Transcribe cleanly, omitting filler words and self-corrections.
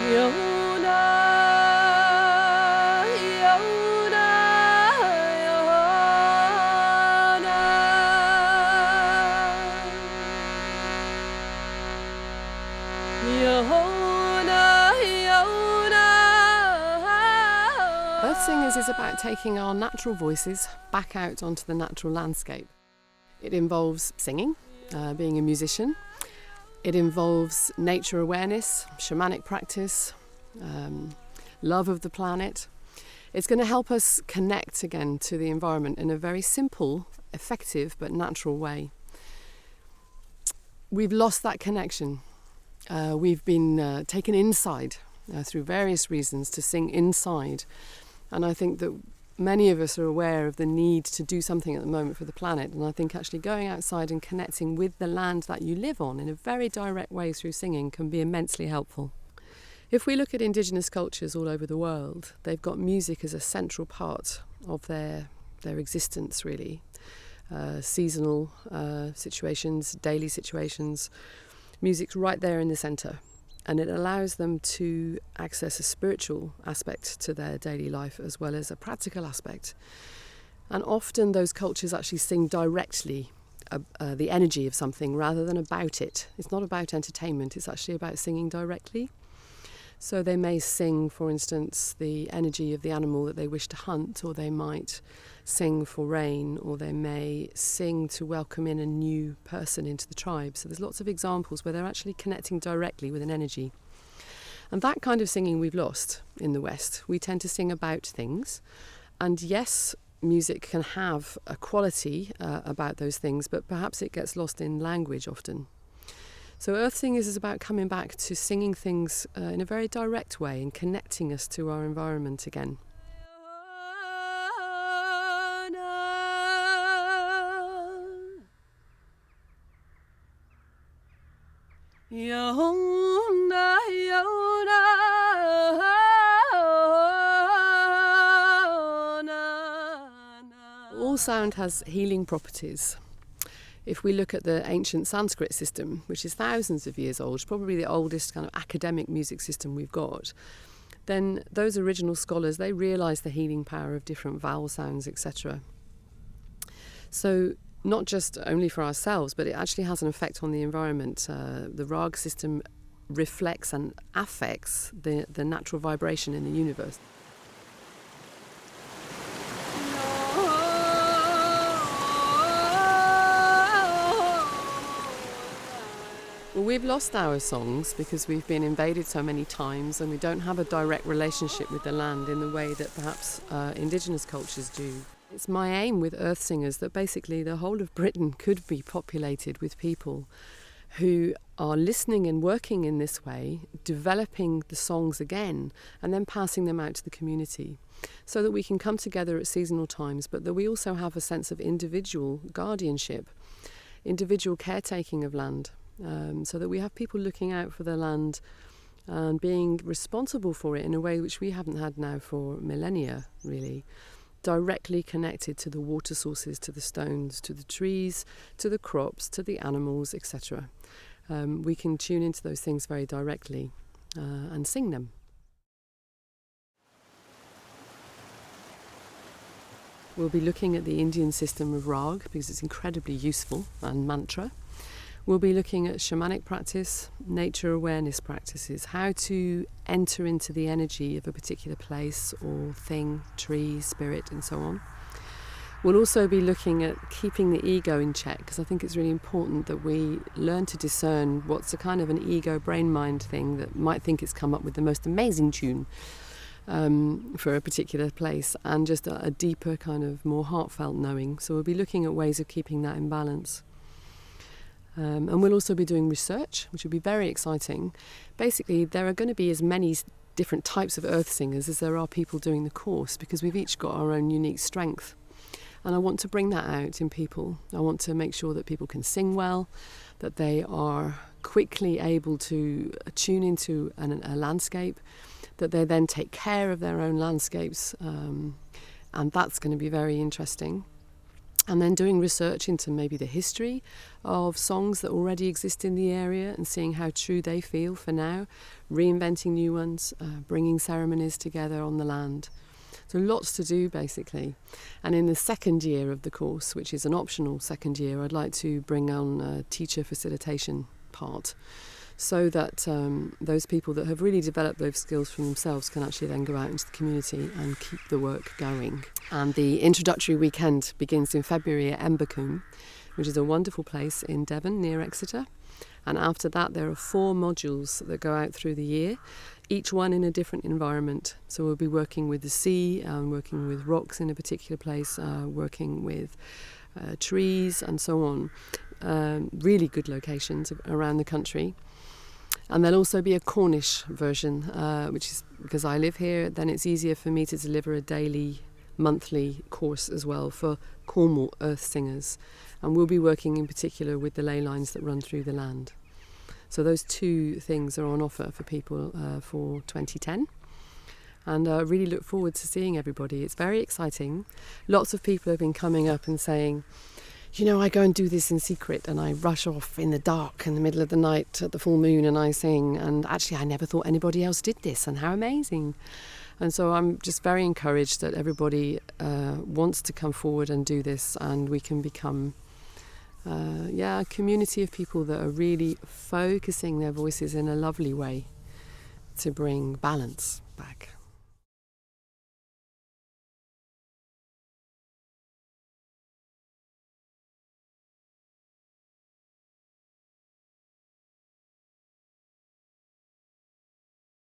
Yona, Yona, Yona, Yona. Earth Singers is about taking our natural voices back out onto the natural landscape. It involves singing, being a musician. It involves nature awareness, shamanic practice, love of the planet. It's going to help us connect again to the environment in a very simple, effective but natural way. We've lost that connection. We've been taken inside through various reasons to sing inside. And I think that many of us are aware of the need to do something at the moment for the planet, and I think actually going outside and connecting with the land that you live on in a very direct way through singing can be immensely helpful. If we look at Indigenous cultures all over the world, they've got music as a central part of their existence, really. Seasonal situations, daily situations, music's right there in the centre. And it allows them to access a spiritual aspect to their daily life as well as a practical aspect. And often those cultures actually sing directly the energy of something rather than about it. It's not about entertainment, it's actually about singing directly. So they may sing, for instance, the energy of the animal that they wish to hunt, or they might sing for rain, or they may sing to welcome in a new person into the tribe. So there's lots of examples where they're actually connecting directly with an energy. And that kind of singing we've lost in the West. We tend to sing about things. And yes, music can have a quality about those things, but perhaps it gets lost in language often. So Earth Singers is about coming back to singing things in a very direct way and connecting us to our environment again. Yona, Yona, All sound has healing properties. If we look at the ancient Sanskrit system, which is thousands of years old, probably the oldest kind of academic music system we've got, then those original scholars, they realised the healing power of different vowel sounds, etc. So not just only for ourselves, but it actually has an effect on the environment. The rag system reflects and affects the natural vibration in the universe. Well, we've lost our songs because we've been invaded so many times and we don't have a direct relationship with the land in the way that perhaps Indigenous cultures do. It's my aim with Earth Singers that basically the whole of Britain could be populated with people who are listening and working in this way, developing the songs again and then passing them out to the community so that we can come together at seasonal times, but that we also have a sense of individual guardianship, individual caretaking of land. So that we have people looking out for the land and being responsible for it in a way which we haven't had now for millennia, really. Directly connected to the water sources, to the stones, to the trees, to the crops, to the animals, etc. We can tune into those things very directly and sing them. We'll be looking at the Indian system of rag because it's incredibly useful, and mantra. We'll be looking at shamanic practice, nature awareness practices, how to enter into the energy of a particular place or thing, tree, spirit, and so on. We'll also be looking at keeping the ego in check, because I think it's really important that we learn to discern what's a kind of an ego brain-mind thing that might think it's come up with the most amazing tune for a particular place, and just a deeper kind of more heartfelt knowing. So we'll be looking at ways of keeping that in balance. And we'll also be doing research, which will be very exciting. Basically, there are going to be as many different types of Earth Singers as there are people doing the course, because we've each got our own unique strength. And I want to bring that out in people. I want to make sure that people can sing well, that they are quickly able to tune into a landscape, that they then take care of their own landscapes. And that's going to be very interesting. And then doing research into maybe the history of songs that already exist in the area and seeing how true they feel for now, reinventing new ones, bringing ceremonies together on the land. So lots to do, basically. And in the second year of the course, which is an optional second year, I'd like to bring on a teacher facilitation part, so that those people that have really developed those skills for themselves can actually then go out into the community and keep the work going. And the introductory weekend begins in February at Embercombe, which is a wonderful place in Devon near Exeter. And after that, there are 4 modules that go out through the year, each one in a different environment. So we'll be working with the sea, working with rocks in a particular place, working with trees and so on. Really good locations around the country. And there'll also be a Cornish version, which is because I live here, then it's easier for me to deliver a daily, monthly course as well for Cornwall earth singers. And we'll be working in particular with the ley lines that run through the land. So those 2 things are on offer for people for 2010. And I really look forward to seeing everybody. It's very exciting. Lots of people have been coming up and saying, you know, I go and do this in secret and I rush off in the dark in the middle of the night at the full moon and I sing, and actually I never thought anybody else did this, and how amazing. And so I'm just very encouraged that everybody wants to come forward and do this, and we can become a community of people that are really focusing their voices in a lovely way to bring balance back.